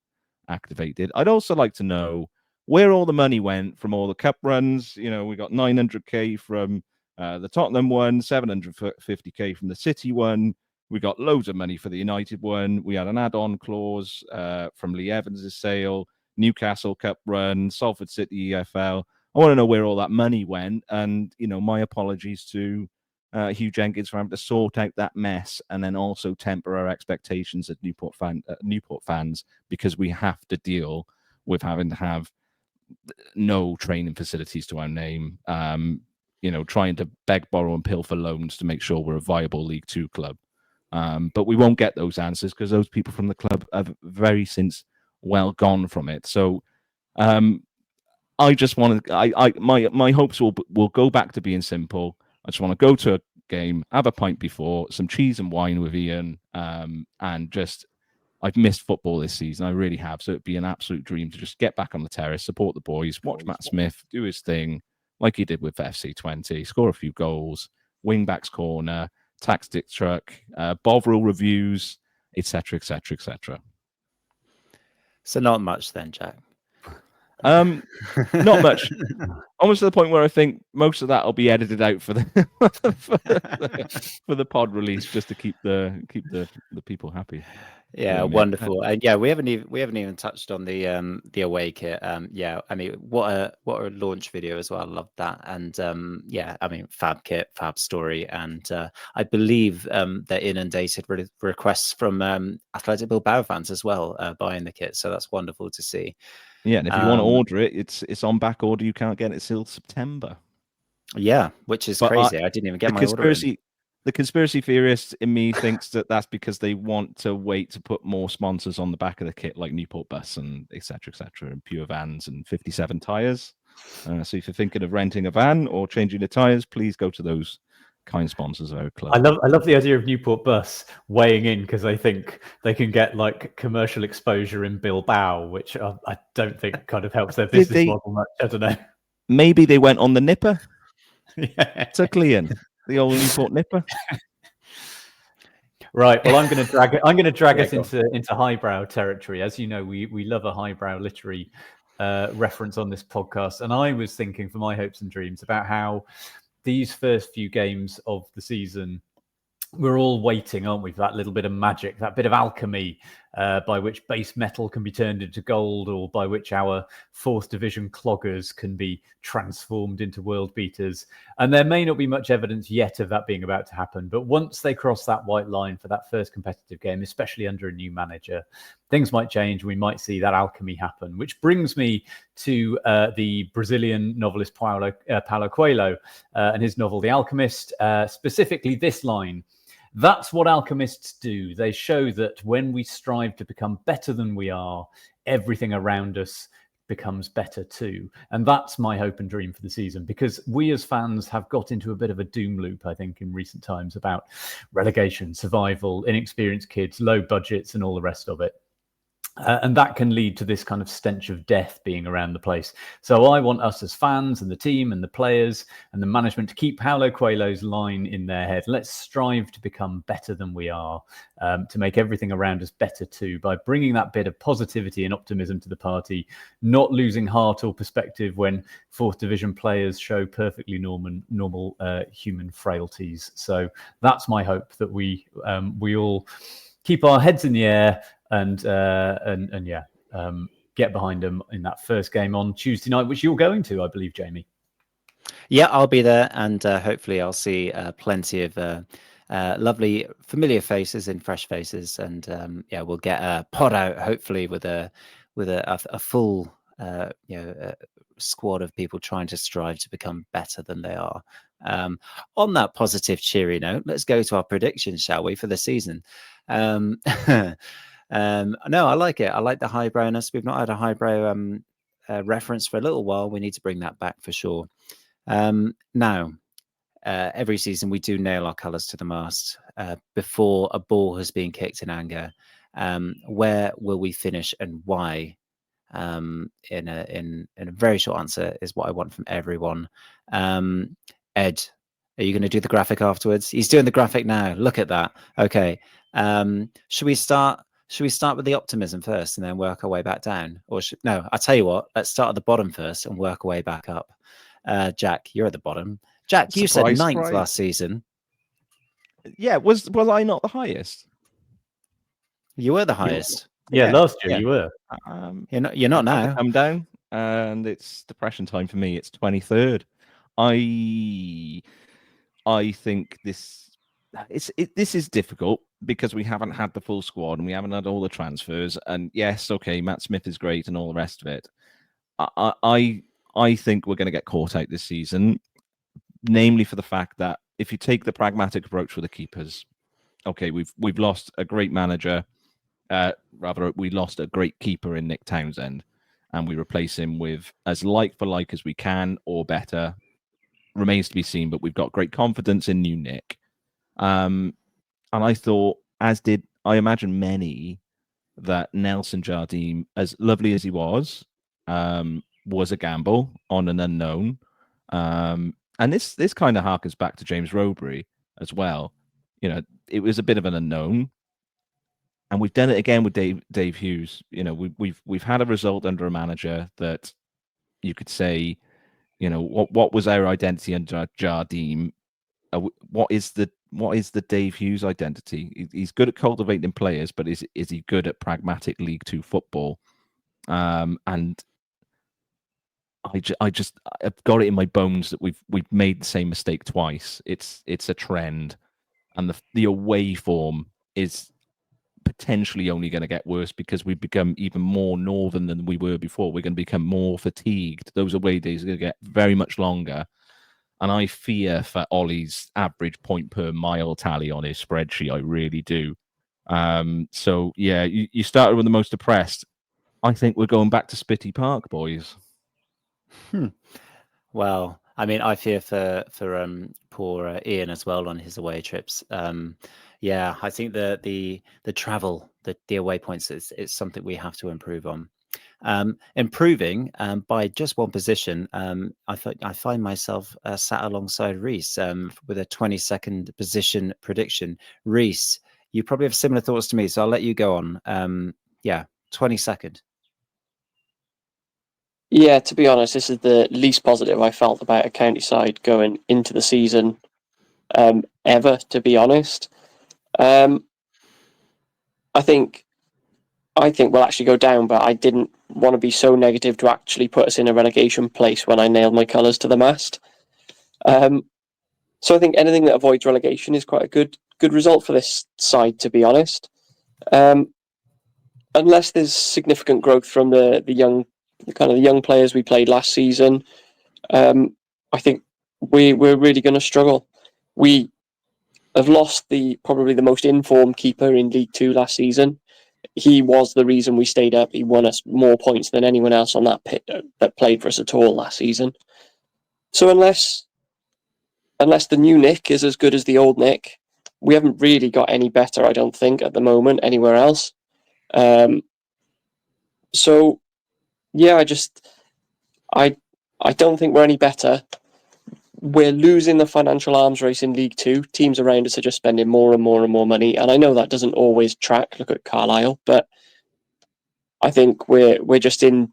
activated. I'd also like to know where all the money went from all the cup runs. You know, we got 900k from the Tottenham one, 750k from the City one. We got loads of money for the United one. We had an add-on clause from Lee Evans' sale, Newcastle Cup run, Salford City EFL. I want to know where all that money went. And, you know, my apologies to Hugh Jenkins for having to sort out that mess and then also temper our expectations as Newport fans, because we have to deal with having to have no training facilities to our name, you know, trying to beg, borrow and pilfer loans to make sure we're a viable League Two club. But we won't get those answers because those people from the club have very since well gone from it. So I just want to, my hopes will go back to being simple. I just want to go to a game, have a pint before, some cheese and wine with Ian, and just, I've missed football this season. I really have. So it'd be an absolute dream to just get back on the terrace, support the boys, watch Matt Smith do his thing like he did with FC20, score a few goals, Wingbacks corner, tactics truck, Bovril reviews, etc., etc., etc. So not much then, Jack. Not much. Almost to the point where I think most of that will be edited out for the for the pod release, just to keep the people happy. Yeah, wonderful. Yeah, we haven't even touched on the away kit. Yeah, I mean, what a launch video as well. I love that. And yeah, I mean, fab kit, fab story, and I believe they're inundated with requests from Athletic Bilbao fans as well buying the kit. So that's wonderful to see. Yeah, and if you want to order it, it's on back order. You can't get it till September. Yeah, which is crazy. I didn't even get my order in. The conspiracy theorist in me thinks that that's because they want to wait to put more sponsors on the back of the kit, like Newport Bus and etc., and Pure Vans and 57 tires. So if you're thinking of renting a van or changing the tires, please go to those kind sponsors of our club. I love the idea of Newport Bus weighing in because they think they can get like commercial exposure in Bilbao, which I don't think kind of helps their business model much. I don't know. Maybe they went on the nipper. Yeah. To Clean. The old Newport nipper. Right. Well, I'm going to drag us into highbrow territory. As you know, we love a highbrow literary reference on this podcast, and I was thinking for my hopes and dreams about how these first few games of the season, we're all waiting, aren't we, for that little bit of magic, that bit of alchemy by which base metal can be turned into gold, or by which our 4th division cloggers can be transformed into world beaters. And there may not be much evidence yet of that being about to happen. But once they cross that white line for that first competitive game, especially under a new manager, things might change. We might see that alchemy happen, which brings me to the Brazilian novelist Paulo Coelho and his novel, The Alchemist, specifically this line. That's what alchemists do. They show that when we strive to become better than we are, everything around us becomes better too. And that's my hope and dream for the season, because we as fans have got into a bit of a doom loop, I think, in recent times about relegation, survival, inexperienced kids, low budgets, and all the rest of it. And that can lead to this kind of stench of death being around the place. So I want us as fans and the team and the players and the management to keep Paulo Coelho's line in their head. Let's strive to become better than we are, to make everything around us better too, by bringing that bit of positivity and optimism to the party, not losing heart or perspective when 4th division players show perfectly normal human frailties. So that's my hope, that we all keep our heads in the air and get behind them in that first game on Tuesday night, which you're going to, I believe, Jamie. Yeah, I'll be there, and hopefully I'll see plenty of lovely familiar faces and fresh faces, and we'll get a pod out hopefully with a full squad of people trying to strive to become better than they are. On that positive, cheery note, let's go to our predictions, shall we, for the season? No, I like it. I like the highbrowness. We've not had a highbrow reference for a little while. We need to bring that back for sure. Now, every season we do nail our colours to the mast before a ball has been kicked in anger. Where will we finish and why? In a very short answer is what I want from everyone. Ed, are you going to do the graphic afterwards? He's doing the graphic now. Look at that. Okay. Should we start with the optimism first and then work our way back down? Or no, I'll tell you what, let's start at the bottom first and work our way back up. Jack, you're at the bottom. Jack, you said ninth last season. Yeah, was I not the highest? You were the highest. Yeah, last year you were. You're not now. Come down, and it's depression time for me. It's 23rd. I think this is difficult because we haven't had the full squad and we haven't had all the transfers. And yes, okay, Matt Smith is great and all the rest of it. I think we're going to get caught out this season, namely for the fact that if you take the pragmatic approach with the keepers, okay, we've lost a great manager. Rather, we lost a great keeper in Nick Townsend, and we replace him with as like for like as we can or better. Remains to be seen, but we've got great confidence in new Nick. And I thought, as did I imagine many, that Nelson Jardim, as lovely as he was a gamble on an unknown. And this kind of harkens back to James Rowberry as well. You know, it was a bit of an unknown. And we've done it again with Dave Hughes. You know, we've had a result under a manager that you could say, you know, what was our identity under Jardim? What is the Dave Hughes identity? He's good at cultivating players, but is he good at pragmatic League Two football? And I've got it in my bones that we've made the same mistake twice. It's a trend, and the away form is potentially only going to get worse because we've become even more northern than we were before. We're going to become more fatigued. Those away days are going to get very much longer. And I fear for Ollie's average point per mile tally on his spreadsheet. I really do. So, yeah, you started with the most depressed. I think we're going back to Spitty Park, boys. Well, I mean, I fear for poor Ian as well on his away trips. Yeah, I think the travel, the away points is something we have to improve on. Improving by just one position. I find myself sat alongside Rhys with a 22nd position prediction. Rhys, you probably have similar thoughts to me, so I'll let you go on. 22nd. Yeah, to be honest, this is the least positive I felt about a county side going into the season ever, to be honest. I think we'll actually go down, but I didn't want to be so negative to actually put us in a relegation place when I nailed my colours to the mast. So I think anything that avoids relegation is quite a good result for this side, to be honest. Unless there's significant growth from the young players we played last season, I think we're really going to struggle. We have lost probably the most informed keeper in League Two last season. He was the reason we stayed up. He won us more points than anyone else on that pit that played for us at all last season. So unless the new Nick is as good as the old Nick, we haven't really got any better, I don't think, at the moment anywhere else. So yeah, I don't think we're any better. We're losing the financial arms race in League Two. Teams around us are just spending more and more and more money, and I know that doesn't always track. Look at Carlisle, but I think we're just in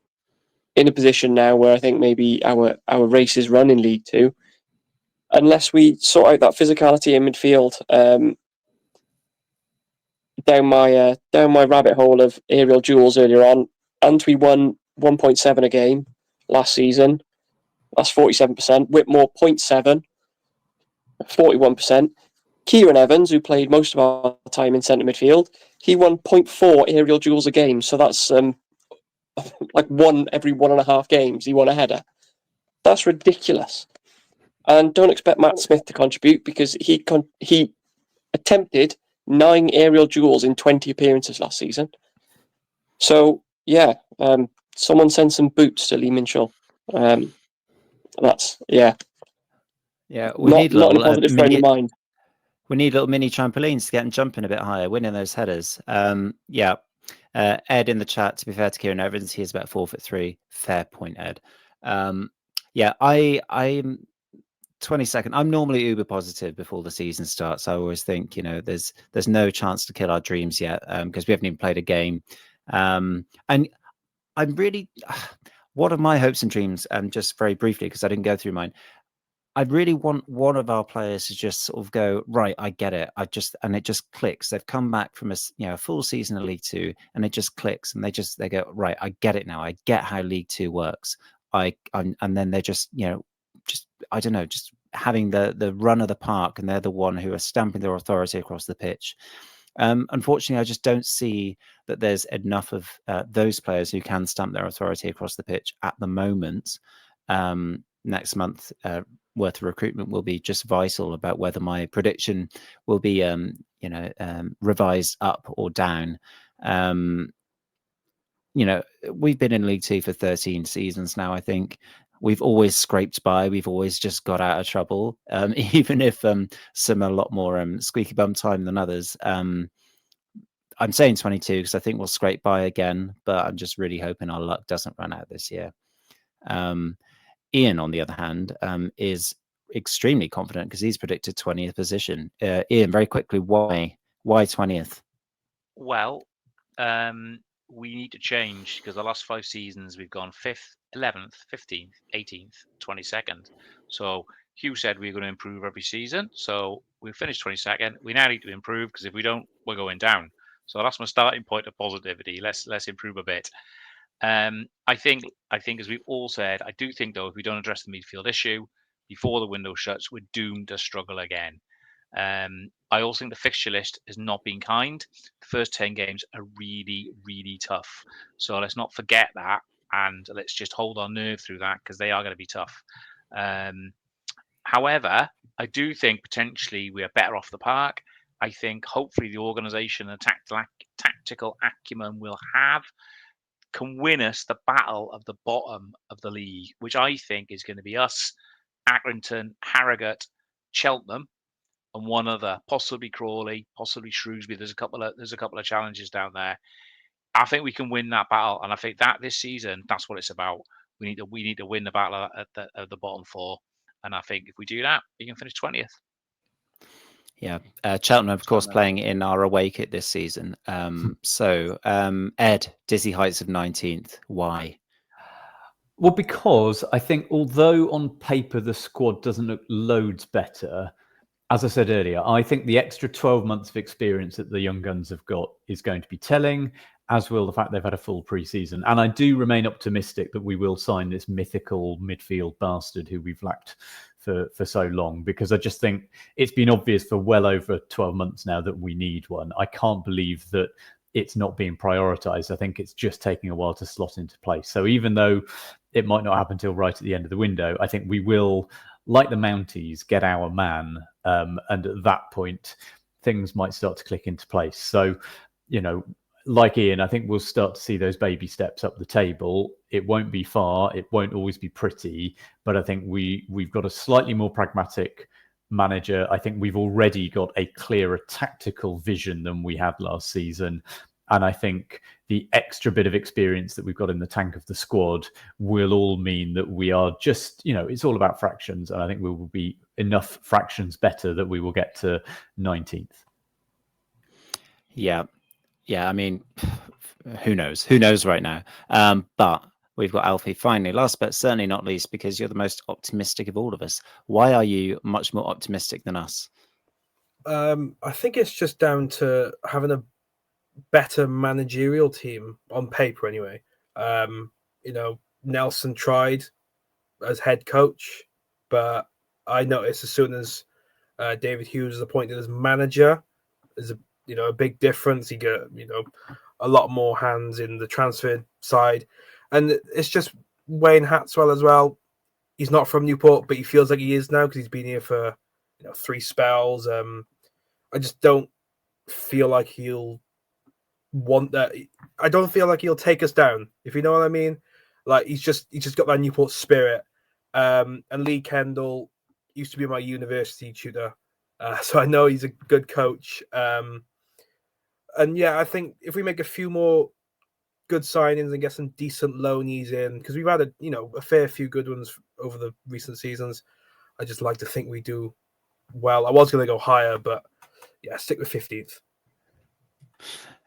a position now where I think maybe our race is run in League Two, unless we sort out that physicality in midfield. Down my rabbit hole of aerial duels earlier on, and we won 1.7 a game last season. That's 47%. Whitmore 0.7, 41%. Kieran Evans, who played most of our time in centre midfield, he won 0.4 aerial duels a game. So that's like one every 1.5 games, he won a header. That's ridiculous. And don't expect Matt Smith to contribute because he attempted 9 aerial duels in 20 appearances last season. So, yeah, someone send some boots to Lee Minshall. That's, yeah. Yeah, Not in a positive frame of mind. We need little mini trampolines to get them jumping a bit higher, winning those headers. Yeah. Ed in the chat, to be fair to Kieran Evans, he is about 4'3". Fair point, Ed. Yeah, I'm 22nd. I'm normally uber positive before the season starts. I always think, there's no chance to kill our dreams yet because we haven't even played a game. And I'm really, one of my hopes and dreams, just very briefly, because I didn't go through mine, I really want one of our players to just sort of go, right, I get it. And it just clicks. They've come back from a full season of League Two, and it just clicks, and they go, right, I get it now. I get how League Two works. And then they're just, just, I don't know, just having the run of the park, and they're the one who are stamping their authority across the pitch. Unfortunately, I just don't see that there's enough of those players who can stamp their authority across the pitch at the moment. Next month, worth of recruitment will be just vital about whether my prediction will be, revised up or down. We've been in League Two for 13 seasons now. I think we've always scraped by. We've always just got out of trouble, even if some are a lot more squeaky bum time than others. I'm saying 22 because I think we'll scrape by again, but I'm just really hoping our luck doesn't run out this year. Ian, on the other hand, is extremely confident because he's predicted 20th position. Ian, very quickly, why 20th? Well, we need to change because the last 5 seasons we've gone 5th, 11th, 15th, 18th, 22nd. So Hughes said we're going to improve every season. So we finished 22nd. We now need to improve because if we don't, we're going down. So that's my starting point of positivity. Let's improve a bit. I think as we've all said, I do think though if we don't address the midfield issue before the window shuts, we're doomed to struggle again. I also think the fixture list has not been kind. The first 10 games are really, really tough. So let's not forget that, and let's just hold our nerve through that because they are going to be tough. However, I do think potentially we are better off the park. I think hopefully the organisation and tactical acumen we'll have can win us the battle of the bottom of the league, which I think is going to be us, Accrington, Harrogate, Cheltenham, and one other, possibly Crawley, possibly Shrewsbury. There's a couple of challenges down there. I think we can win that battle, and I think that this season, that's what it's about. We need to win the battle at the bottom 4, and I think if we do that, we can finish 20th. Yeah, Cheltenham, of course, playing in our away kit this season. So, Ed, dizzy heights of 19th. Why? Well, because I think although on paper the squad doesn't look loads better, as I said earlier, I think the extra 12 months of experience that the young guns have got is going to be telling, as will the fact they've had a full pre-season. And I do remain optimistic that we will sign this mythical midfield bastard who we've lacked for so long, because I just think it's been obvious for well over 12 months now that we need one. I can't believe that it's not being prioritized. I think it's just taking a while to slot into place. So even though it might not happen till right at the end of the window, I think we will, like the Mounties, get our man. And at that point, things might start to click into place. So, like Ian, I think we'll start to see those baby steps up the table. It won't be far. It won't always be pretty. But I think we've got a slightly more pragmatic manager. I think we've already got a clearer tactical vision than we had last season. And I think the extra bit of experience that we've got in the tank of the squad will all mean that we are just, it's all about fractions. And I think we will be enough fractions better that we will get to 19th. Yeah. I mean, who knows? Who knows right now? But we've got Alfie finally, last but certainly not least, because you're the most optimistic of all of us. Why are you much more optimistic than us? I think it's just down to having a better managerial team on paper anyway. Nelson tried as head coach, but I noticed as soon as David Hughes is appointed as manager. There's a big difference. He got a lot more hands in the transfer side, and it's just Wayne Hatswell as well. He's not from Newport, but he feels like he is now because he's been here for 3 spells. I just don't feel like he'll want that. I don't feel like he'll take us down, if you know what I mean. Like he's just got that Newport spirit. And Lee Kendall used to be my university tutor, so I know he's a good coach. And yeah, I think if we make a few more good signings and get some decent loanies in, because we've had a fair few good ones over the recent seasons, I just like to think we do well. I was going to go higher, but yeah, stick with 15th.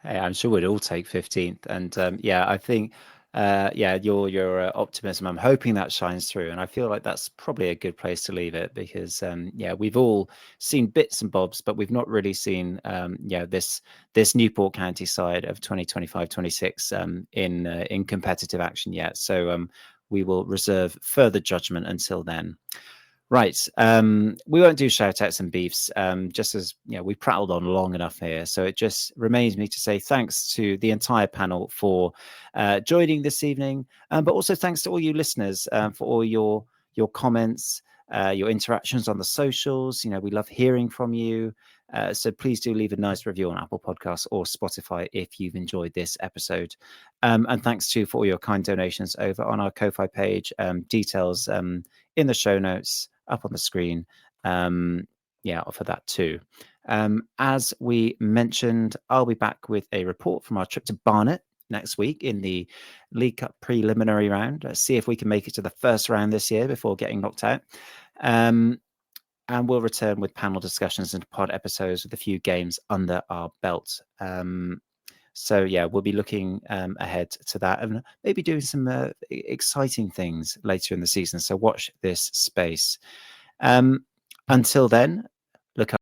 Hey, I'm sure we'd all take 15th, and yeah, I think your optimism, I'm hoping that shines through, and I feel like that's probably a good place to leave it, because yeah, we've all seen bits and bobs, but we've not really seen this Newport County side of 2025-26 in competitive action yet. So we will reserve further judgment until then. Right. We won't do shout outs and beefs, just as we've prattled on long enough here. So it just remains me to say thanks to the entire panel for joining this evening, but also thanks to all you listeners for all your comments, your interactions on the socials. We love hearing from you. So please do leave a nice review on Apple Podcasts or Spotify if you've enjoyed this episode. And thanks too for all your kind donations over on our Ko-Fi page. Details in the show notes up on the screen. For that too. As we mentioned, I'll be back with a report from our trip to Barnet next week in the League Cup preliminary round. Let's see if we can make it to the first round this year before getting knocked out. And we'll return with panel discussions and pod episodes with a few games under our belt. So yeah, we'll be looking ahead to that and maybe doing some exciting things later in the season. So watch this space. Until then, look up.